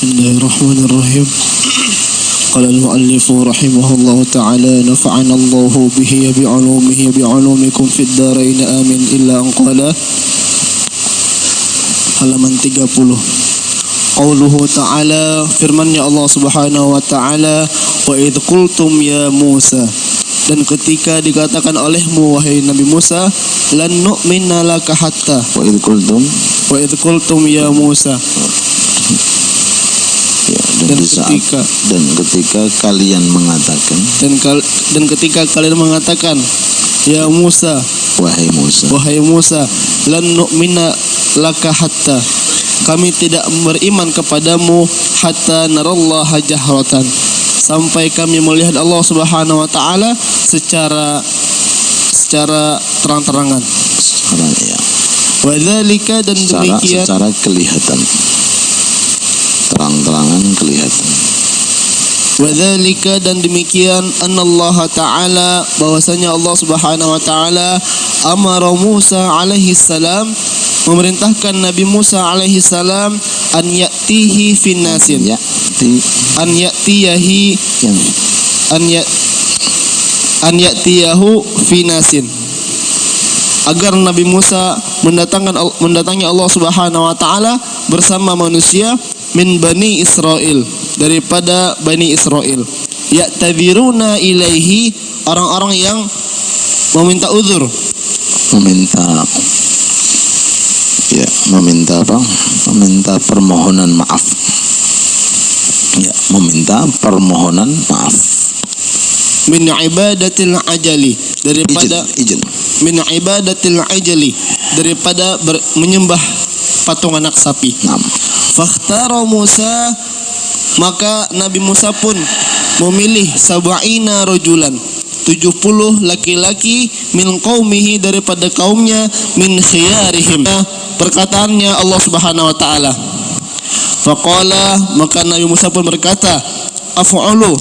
Bismillahirrahmanirrahim. Qala al-mu'allifu rahimahullah ta'ala nafa'ana Allahu bihi bi'ulumihi bi'ulumikum fid dharain amin illa an qala. Halaman 30. Qauluhu ta'ala, firman-Nya Allah Subhanahu wa ta'ala, wa idh qultum ya Musa, dan ketika dikatakan olehmu wahai Nabi Musa, lan nu'mina laka hatta, wa idh qultum ya Musa, ya, dan ketika kalian mengatakan, dan ketika kalian mengatakan ya Musa, wahai Musa, lan nu'mina laka hatta, kami tidak beriman kepadamu hatta narallaha jahratan, sampai kami melihat Allah Subhanahu wa ta'ala secara terang-terangan. Ya. Wadzalika, dan demikian secara kelihatan, terang-terangan kelihatan. Wadzalika, dan demikian annallaha ta'ala, bahwasanya Allah Subhanahu wa ta'ala amara Musa alaihi salam, memerintahkan Nabi Musa alaihi salam an ya'tihi finnasin, an ya'tiyahu finasin, agar Nabi Musa mendatangi Allah Subhanahu wa ta'ala bersama manusia min Bani Israel, daripada Bani Israel, ya'tadziruna ilaihi, orang-orang yang meminta uzur, meminta apa? Meminta permohonan maaf. Ya, meminta permohonan maaf. Min ibadatil ajali, daripada min ibadatil ajali, daripada menyembah patung anak sapi. Fakhtara Musa, maka Nabi Musa pun memilih sab'ina rajulan, 70 laki-laki, min qaumihi, daripada kaumnya, min khiyarihim, perkataannya Allah Subhanahu wa ta'ala. Faqala, maka Nabi Musa pun berkata, af'ulu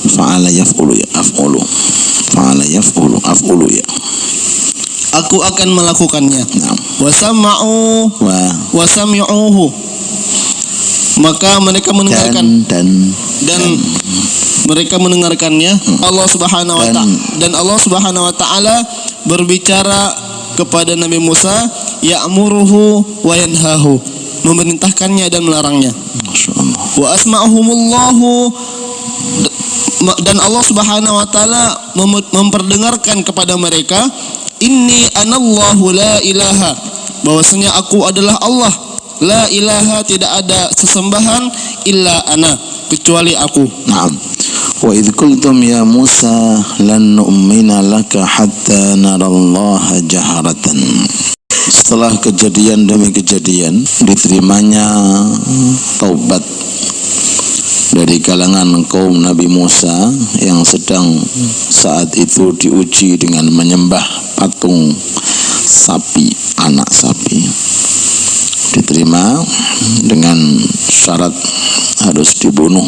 fa'ala yaf'ulu ya, fa'ala yaf'ulu ya, aku akan melakukannya. Wasama'u wa sami'uhu, maka mereka mendengarkan dan mereka mendengarkannya. Allah Subhanahu wa ta'ala, dan Allah Subhanahu wa ta'ala berbicara kepada Nabi Musa, ya'muruhu wa yanhahu, memerintahkannya dan melarangnya. Wa asma'ahumullahu, dan Allah Subhanahu wa ta'ala memperdengarkan kepada mereka, inni anallahu la ilaha, bahwasanya aku adalah Allah, la ilaha, tidak ada sesembahan, illa ana, kecuali aku. Wa idh qultum ya Musa lan nu'mina laka hatta narallaha jaharatan. Setelah kejadian demi kejadian, diterimanya taubat dari kalangan kaum Nabi Musa yang sedang saat itu diuji dengan menyembah patung sapi, anak sapi. Diterima dengan syarat harus dibunuh.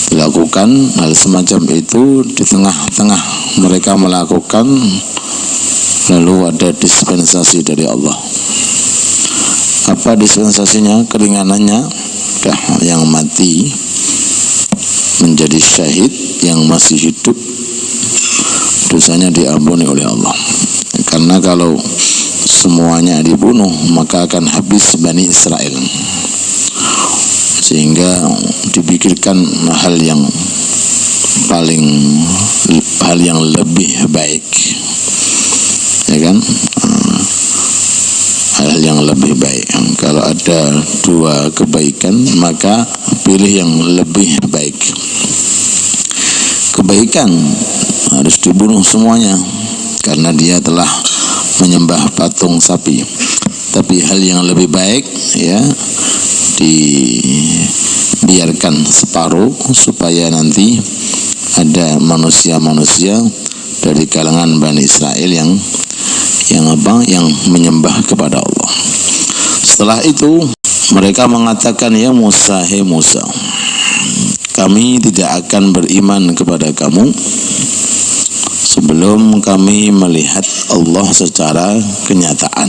Dilakukan hal semacam itu di tengah-tengah mereka melakukan, lalu ada dispensasi dari Allah. Apa dispensasinya? Keringanannya, yang mati menjadi syahid, yang masih hidup dosanya diampuni oleh Allah. Karena kalau semuanya dibunuh maka akan habis Bani Israel, sehingga dipikirkan hal yang lebih baik, ya kan? Hal yang lebih baik. Kalau ada dua kebaikan maka pilih yang lebih baik. Kebaikan harus dibunuh semuanya karena dia telah menyembah patung sapi. Tapi hal yang lebih baik, ya, dibiarkan separuh supaya nanti ada manusia-manusia dari kalangan Bani Israel yang menyembah kepada Allah. Setelah itu mereka mengatakan, ya Musa, hei Musa, kami tidak akan beriman kepada kamu sebelum kami melihat Allah secara kenyataan,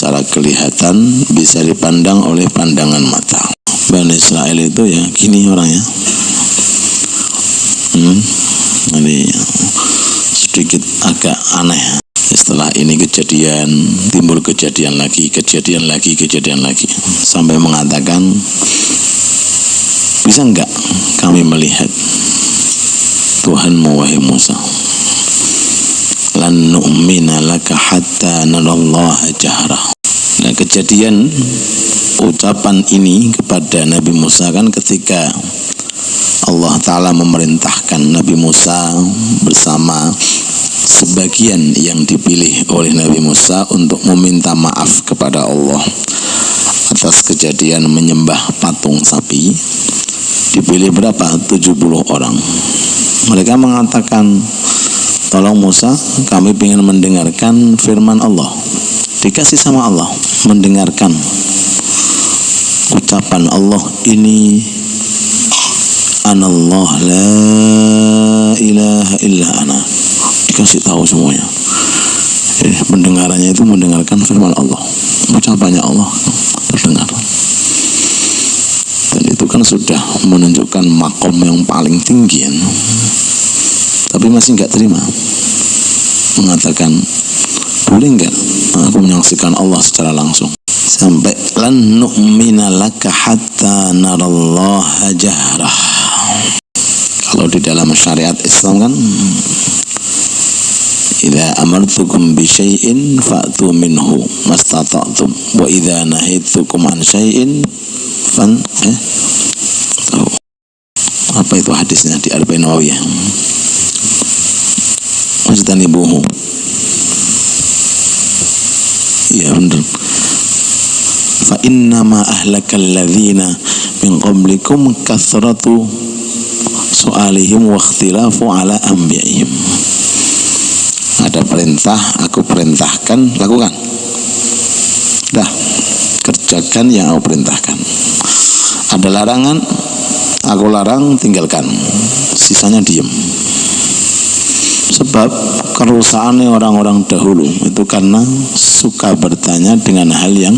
secara kelihatan, bisa dipandang oleh pandangan mata. Bani Israel itu ya gini orangnya. Ini sedikit agak aneh. Setelah ini kejadian, timbul kejadian lagi, sampai mengatakan, bisa enggak kami melihat Tuhanmu wahai Musa? Lan nu'mina laka hatta narallaha jahrah. Nah, kejadian ucapan ini kepada Nabi Musa kan ketika Allah Ta'ala memerintahkan Nabi Musa bersama sebagian yang dipilih oleh Nabi Musa untuk meminta maaf kepada Allah atas kejadian menyembah patung sapi. Dipilih berapa? 70 orang. Mereka mengatakan, tolong Musa, kami ingin mendengarkan firman Allah. Dikasih sama Allah mendengarkan ucapan Allah ini, Anallah la ilaha illa ana. Dikasih tahu semuanya. Pendengarannya itu mendengarkan firman Allah, ucapannya Allah terdengar. Dan itu kan sudah menunjukkan makom yang paling tinggi, ya. Tapi masih nggak terima, mengatakan, boleh nggak aku menyaksikan Allah secara langsung? Sampai lan nu'mina laka hatta narallaha jahrah. Kalau di dalam syariat Islam kan, idza amartukum bi syai'in fa'tu minhu mastata'tum wa idza nahaytukum an syai'in apa itu hadisnya di Arba'in Nawawiyah? Mustanibuhu. Ya benar. Fa innama ahlakal ladzina min qablikum kathratu su'alihim wa ikhtilafu ala anbiya'ihim. Ada perintah, aku perintahkan, lakukan. Dah, kerjakan yang aku perintahkan. Ada larangan, aku larang, tinggalkan. Sisanya diem. Sebab kerusakannya orang-orang dahulu itu karena suka bertanya dengan hal yang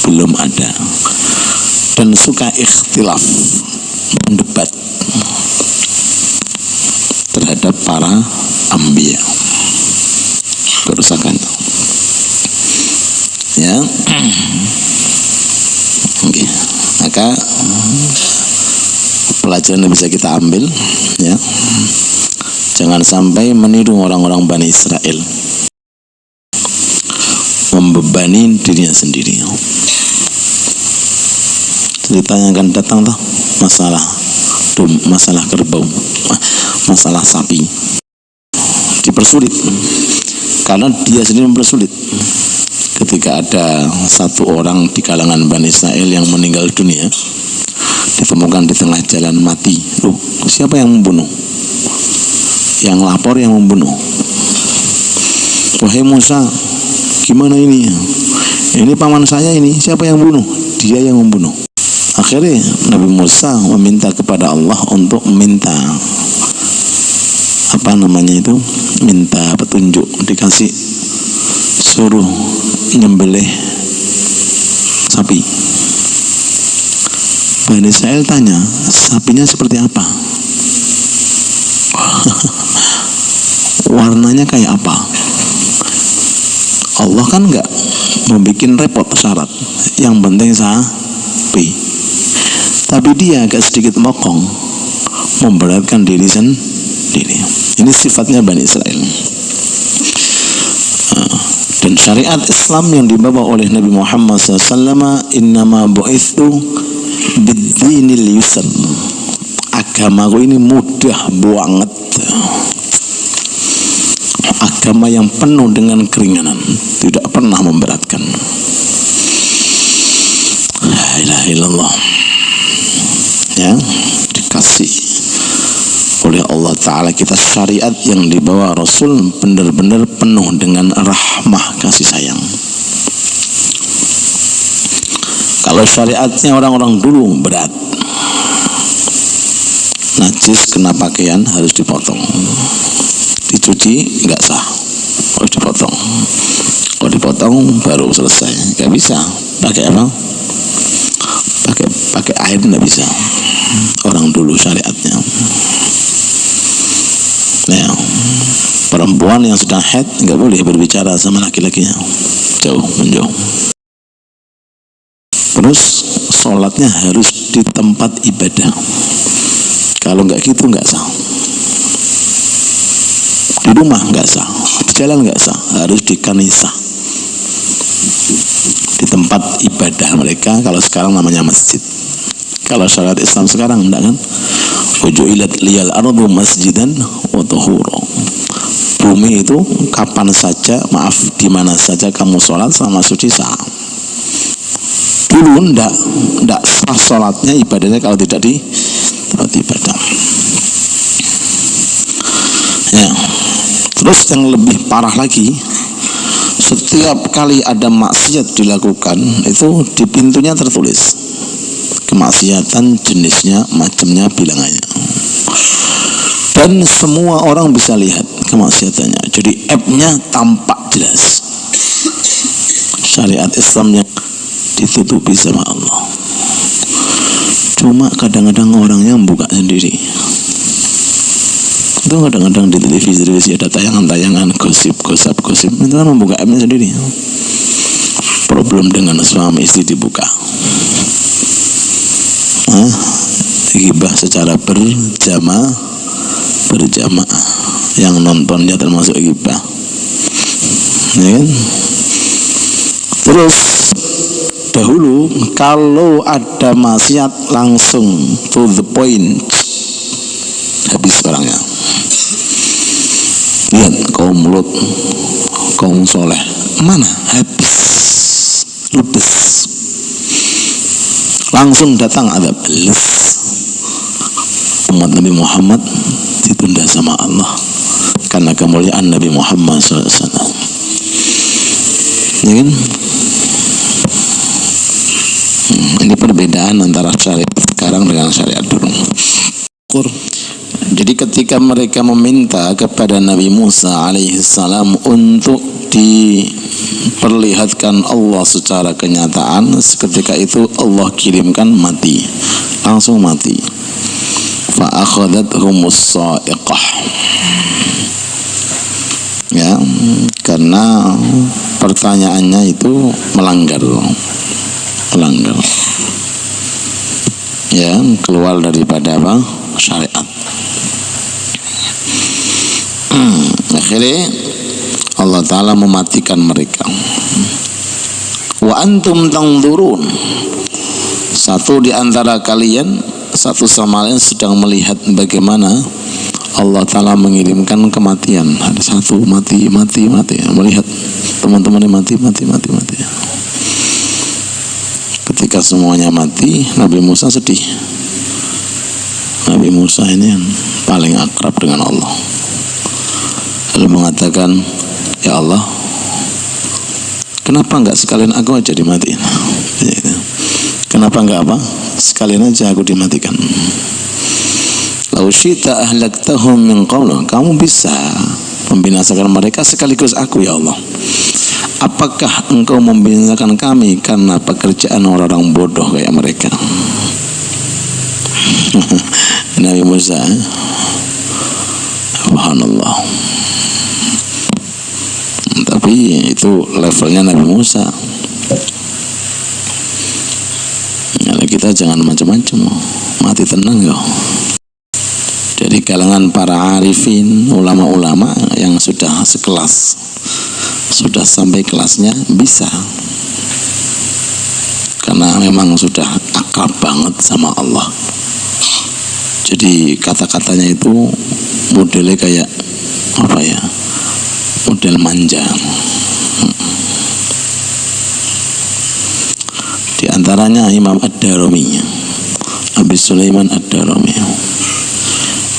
belum ada, dan suka ikhtilaf, mendebat terhadap para anbiya. Kerusakan, ya. Oke. Maka pelajaran yang bisa kita ambil, ya, jangan sampai meniru orang-orang Bani Israel, membebani dirinya sendiri. Ceritanya akan datang tuh masalah kerbau, masalah sapi, dipersulit karena dia sendiri mempersulit. Ketika ada satu orang di kalangan Bani Israel yang meninggal dunia, ditemukan di tengah jalan mati. Loh, siapa yang membunuh? Yang lapor yang membunuh. Wahai Musa, gimana ini? Ini paman saya ini, siapa yang bunuh? Dia yang membunuh. Akhirnya Nabi Musa meminta kepada Allah untuk minta minta petunjuk. Dikasih, suruh nyembelih sapi. Bani Israel tanya, sapinya seperti apa? Warnanya kayak apa? Allah kan enggak membikin repot syarat, yang penting sapi. Tapi dia agak sedikit mokong, memberatkan diri sendiri. Ini sifatnya Bani Israel. Dan syariat Islam yang dibawa oleh Nabi Muhammad SAW, innama bu'ithu bid-dinil yusr. Agamaku ini mudah banget. Agama yang penuh dengan keringanan, tidak pernah memberatkan. La ilaha illallah. Ya, dikasih oleh Allah Ta'ala kita syariat yang dibawa Rasul benar-benar penuh dengan rahmah, kasih sayang. Kalau syariatnya orang-orang dulu berat, najis kena pakaian harus dipotong, dicuci nggak sah, harus dipotong. Kalau dipotong baru selesai, nggak bisa. Pakai apa? Pakai air nggak bisa. Orang dulu syariatnya. Nah, perempuan yang sedang haid nggak boleh berbicara sama laki-lakinya, jauh menjauh. Terus sholatnya harus di tempat ibadah. Kalau nggak gitu nggak sah. Di rumah nggak sah, di jalan nggak sah, harus di kanisah, di tempat ibadah mereka. Kalau sekarang namanya masjid. Kalau syariat Islam sekarang enggak kan? Ujuilat liyal ardu masjidan wa tuhura. Bumi itu kapan saja, maaf, di mana saja kamu sholat sama suci sah. Dulu enggak sah sholatnya, ibadahnya kalau tidak di tempat ibadah. Ya. Terus yang lebih parah lagi, setiap kali ada maksiat dilakukan itu di pintunya tertulis kemaksiatan, jenisnya, macamnya, bilangannya, dan semua orang bisa lihat kemaksiatannya. Jadi app-nya tampak jelas. Syariat Islamnya ditutupi sama Allah. Cuma kadang-kadang orangnya membuka sendiri. Itu kadang-kadang di televisi ada tayangan-tayangan gosip itu kan membuka app-nya sendiri. Problem dengan suami istri dibuka, ghibah secara berjamaah, yang nontonnya termasuk ghibah, ya kan? Terus dahulu kalau ada maksiat langsung to the point, habis orangnya. Lihat kaum Lut, kaum soleh, mana habis, ludes, langsung datang adab. Umat Nabi Muhammad ditunda sama Allah karena kemuliaan Nabi Muhammad SAW. Ya kan? Ini perbedaan antara syariat sekarang dengan syariat dulu. Jadi ketika mereka meminta kepada Nabi Musa alaihissalam untuk diperlihatkan Allah secara kenyataan, seketika itu Allah kirimkan mati, langsung mati. Fa'akhadhathumus sa'iqah. Ya, karena pertanyaannya itu melanggar. Ya, keluar daripada apa? Syariat. Akhirnya Allah Ta'ala mematikan mereka. Wa antum tangdurun. Satu di antara kalian, satu sama lain sedang melihat bagaimana Allah Ta'ala mengirimkan kematian. Ada satu mati, melihat teman-temannya mati. Ketika semuanya mati, Nabi Musa sedih. Nabi Musa ini yang paling akrab dengan Allah, lalu mengatakan, ya Allah, kenapa enggak sekalian aku aja dimatiin? Kenapa enggak apa? Sekalian aja aku dimatikan. Lau syi'ta ahlaktahum min qablu. Kamu bisa membinasakan mereka sekaligus aku, ya Allah. Apakah engkau membinasakan kami karena pekerjaan orang-orang bodoh kayak mereka? Nabi Musa, subhanallah. Tapi itu levelnya Nabi Musa. Nah, kita jangan macam-macam, mati tenang ya. Jadi kalangan para arifin, ulama-ulama yang sudah sekelas, sudah sampai kelasnya bisa, karena memang sudah akrab banget sama Allah. Jadi kata-katanya itu modelnya kayak apa ya, model manja. Di antaranya Imam Ad-Darimi, Abi Sulaiman Ad-Darimi,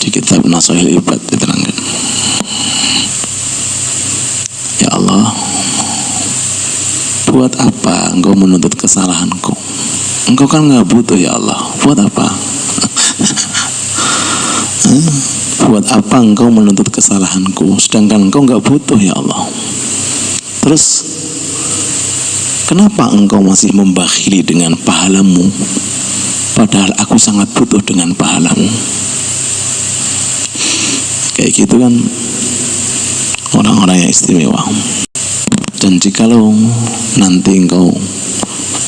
di kitab Nasaihul Ibad diterangkan, ya Allah, buat apa engkau menuntut kesalahanku? Engkau kan nggak butuh, ya Allah. Buat apa? Buat apa engkau menuntut kesalahanku sedangkan engkau nggak butuh, ya Allah? Terus kenapa engkau masih membakhili dengan pahalamu, padahal aku sangat butuh dengan pahalamu? Kayak gitu kan orang-orang yang istimewa. Dan jikalau nanti engkau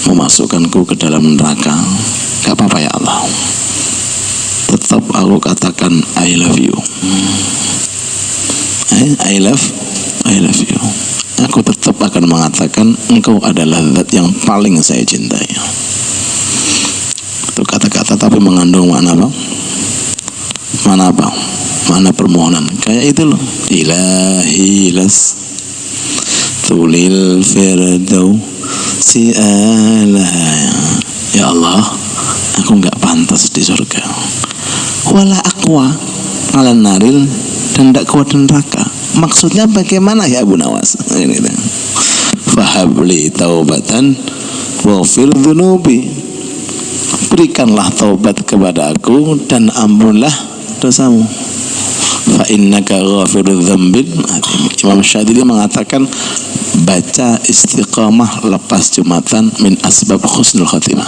memasukkanku ke dalam neraka, gak apa-apa ya Allah, tetap aku katakan I love you. I love you. Aku tetap akan mengatakan engkau adalah zat yang paling saya cintai. Itu kata-kata tapi mengandung makna apa? Mana permohonan. Kayak itu loh. Ilahi las tulil firdau si alah. Ya Allah, aku nggak pantas di surga. Wala aqwa ala naril, dan tidak kuat di neraka. Maksudnya bagaimana ya Abu Nawas? Fahabli taubatan waghfir dzunubi, berikanlah taubat kepada aku dan ampunilah dosamu. Fa innaka ghafirudz dzambil. Imam Syadili mengatakan baca istiqamah lepas Jumatan min asbab husnul khatimah.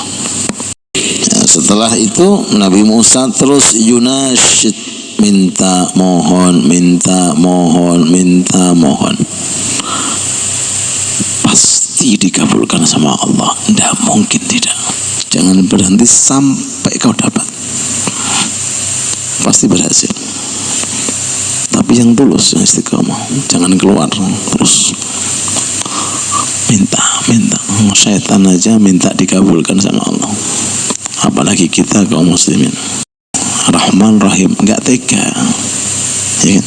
Setelah itu Nabi Musa terus yunasyid, minta mohon. Pasti dikabulkan sama Allah, tidak mungkin tidak. Jangan berhenti sampai kau dapat, pasti berhasil. Tapi yang tulus, yang istiqamah, jangan keluar terus minta. Syaitan aja minta dikabulkan sama Allah, apalagi kita kaum muslimin. Rahman Rahim, nggak tega, ya kan?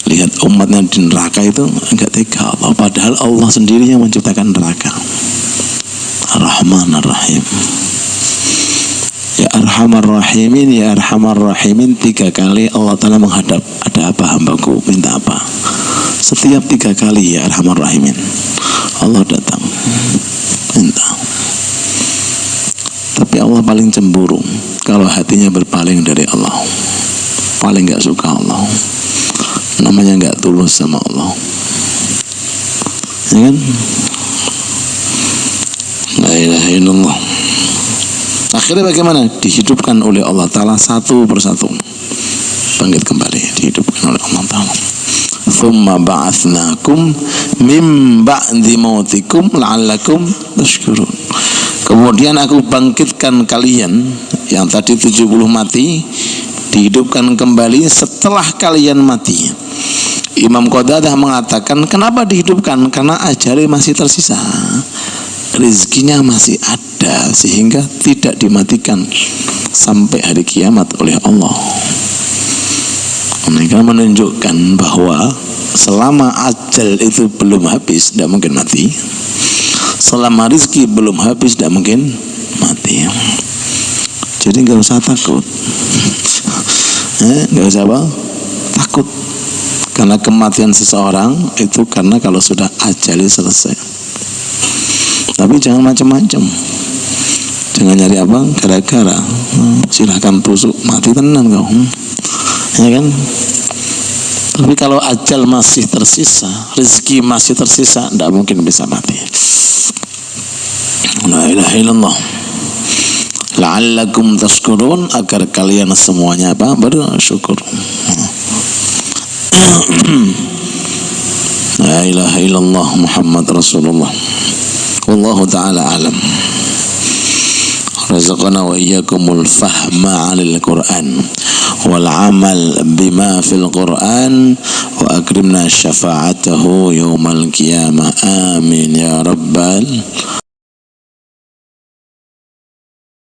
Lihat umatnya di neraka itu nggak tega Allah, padahal Allah sendiri yang menciptakan neraka. Rahman Rahim, ya Arhamar Rahimin, ya Arhamar Rahimin. 3 kali Allah Ta'ala menghadap, ada apa hambaku, minta apa? Setiap 3 kali ya Arhamar Rahimin, Allah datang minta. Tapi Allah paling cemburu kalau hatinya berpaling dari Allah, paling gak suka Allah, namanya gak tulus sama Allah, ya kan? La ilaha illallah. Akhirnya bagaimana? Dihidupkan oleh Allah Ta'ala satu persatu, bangkit kembali, dihidupkan oleh Allah Ta'ala. Thumma ba'athnakum min ba'di mautikum la'allakum tashkurun. Kemudian aku bangkitkan kalian yang tadi 70 mati, dihidupkan kembali setelah kalian mati. Imam Qatadah mengatakan, kenapa dihidupkan? Karena ajalnya masih tersisa, rizkinya masih ada, sehingga tidak dimatikan sampai hari kiamat oleh Allah. Mereka menunjukkan bahwa selama ajal itu belum habis, tidak mungkin mati. Selama rizki belum habis, tidak mungkin mati. Jadi nggak usah takut, nggak usah apa? Takut. Karena kematian seseorang itu karena kalau sudah ajalnya selesai. Tapi jangan macam-macam. Jangan nyari apa? Gara-gara. Silahkan tusuk, mati tenan kau. Ya kan? Tapi kalau ajal masih tersisa, rezeki masih tersisa, tidak mungkin bisa mati. La ilaha illallah. La'allakum tashkurun, agar kalian semuanya apa? Bersyukur. La ilaha illallah Muhammad Rasulullah. Wallahu ta'ala alam. Razaqana wa iyyakumul fahma 'alal Qur'an wal 'amal bima fil Qur'an wa akrimna syafa'atahu yaumal qiyamah. Amin.